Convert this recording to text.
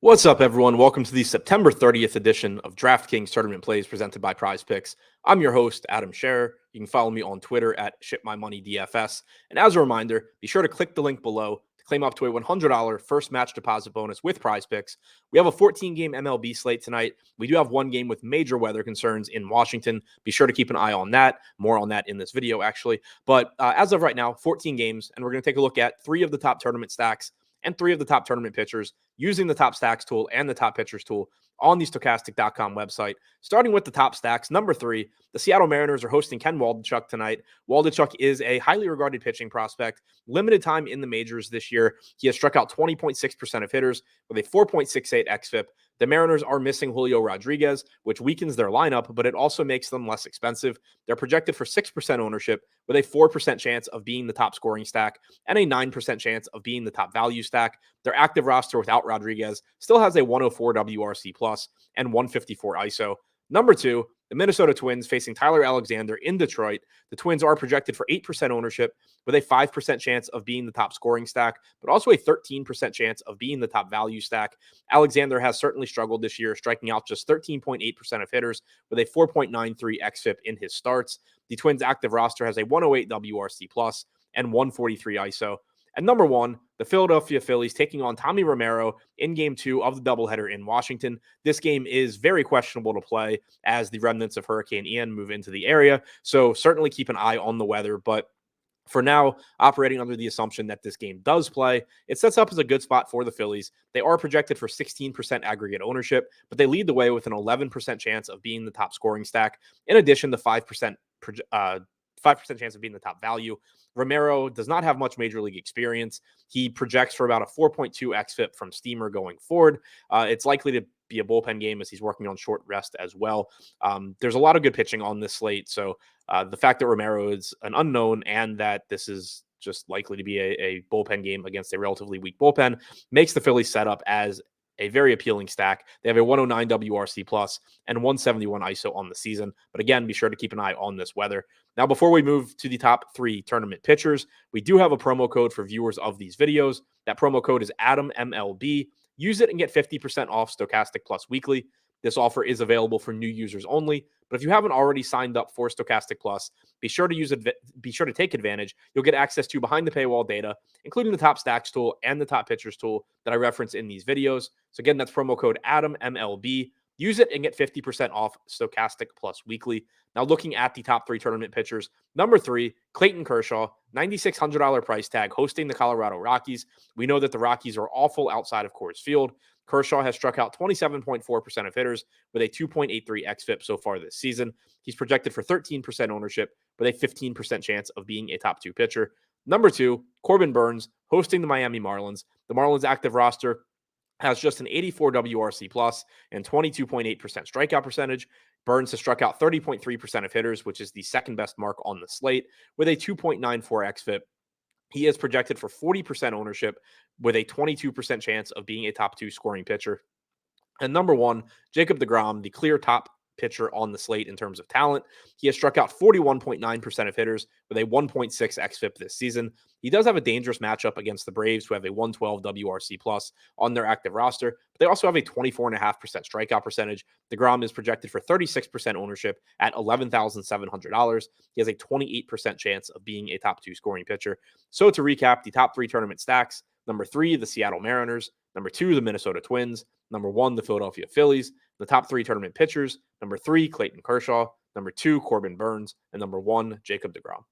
What's up, everyone? Welcome to the September 30th edition of DraftKings Tournament Plays presented by Prize Picks. I'm your host, Adam Scherer. You can follow me on Twitter at ShipMyMoney's DFS. And as a reminder, be sure to click the link below to claim up to a $100 first match deposit bonus with Prize Picks. We have a 14-game MLB slate tonight. We do have one game with major weather concerns in Washington. Be sure to keep an eye on that. More on that in this video, actually. But as of right now, 14 games, and we're going to take a look at 3 of the top tournament stacks and 3 of the top tournament pitchers using the top stacks tool and the top pitchers tool on the Stokastic.com website. Starting with the top stacks, number 3, the Seattle Mariners are hosting Ken Waldichuk tonight. Waldichuk is a highly regarded pitching prospect, limited time in the majors this year. He has struck out 20.6% of hitters with a 4.68 xFIP. The Mariners are missing Julio Rodriguez, which weakens their lineup, but it also makes them less expensive. They're projected for 6% ownership with a 4% chance of being the top scoring stack and a 9% chance of being the top value stack. Their active roster without Rodriguez still has a 104 WRC plus and 154 ISO. Number 2, the Minnesota Twins facing Tyler Alexander in Detroit. The Twins are projected for 8% ownership with a 5% chance of being the top scoring stack, but also a 13% chance of being the top value stack. Alexander has certainly struggled this year, striking out just 13.8% of hitters with a 4.93 xFIP in his starts. The Twins' active roster has a 108 WRC plus and 143 ISO. And number 1, the Philadelphia Phillies taking on Tommy Romero in Game 2 of the doubleheader in Washington. This game is very questionable to play as the remnants of Hurricane Ian move into the area. So certainly keep an eye on the weather. But for now, operating under the assumption that this game does play, it sets up as a good spot for the Phillies. They are projected for 16% aggregate ownership, but they lead the way with an 11% chance of being the top scoring stack, in addition to 5% chance of being the top value. Romero does not have much major league experience. He projects for about a 4.2 xFIP from Steamer going forward. It's likely to be a bullpen game as he's working on short rest as well. There's a lot of good pitching on this slate. So the fact that Romero is an unknown and that this is just likely to be a bullpen game against a relatively weak bullpen makes the Phillies setup as a very appealing stack. They have a 109 WRC plus and 171 ISO on the season. But again, be sure to keep an eye on this weather. Now, before we move to the top 3 tournament pitchers, we do have a promo code for viewers of these videos. That promo code is AdamMLB. Use it and get 50% off Stokastic Plus weekly. This offer is available for new users only, but if you haven't already signed up for Stokastic Plus, be sure to take advantage. You'll get access to behind the paywall data, including the top stacks tool and the top pitchers tool that I reference in these videos. So again, that's promo code AdamMLB. Use it and get 50% off Stokastic Plus weekly. Now, looking at the top 3 tournament pitchers, number 3, Clayton Kershaw, $9,600 price tag, hosting the Colorado Rockies. We know that the Rockies are awful outside of Coors Field. Kershaw has struck out 27.4% of hitters with a 2.83 xFIP so far this season. He's projected for 13% ownership with a 15% chance of being a top 2 pitcher. Number 2, Corbin Burnes, hosting the Miami Marlins. The Marlins' active roster has just an 84 WRC plus and 22.8% strikeout percentage. Burnes has struck out 30.3% of hitters, which is the second best mark on the slate, with a 2.94 xFIP. He is projected for 40% ownership with a 22% chance of being a top 2 scoring pitcher. And number 1, Jacob Degrom, the clear top pitcher on the slate in terms of talent. He has struck out 41.9% of hitters with a 1.6 xFIP this season. He does have a dangerous matchup against the Braves, who have a 112 WRC plus on their active roster, but they also have a 24.5% strikeout percentage. DeGrom is projected for 36% ownership at $11,700. He has a 28% chance of being a top 2 scoring pitcher. So to recap, the top 3 tournament stacks: number 3, the Seattle Mariners; number 2, the Minnesota Twins; number 1, the Philadelphia Phillies. The top 3 tournament pitchers: number 3, Clayton Kershaw; number 2, Corbin Burnes; and number 1, Jacob Degrom.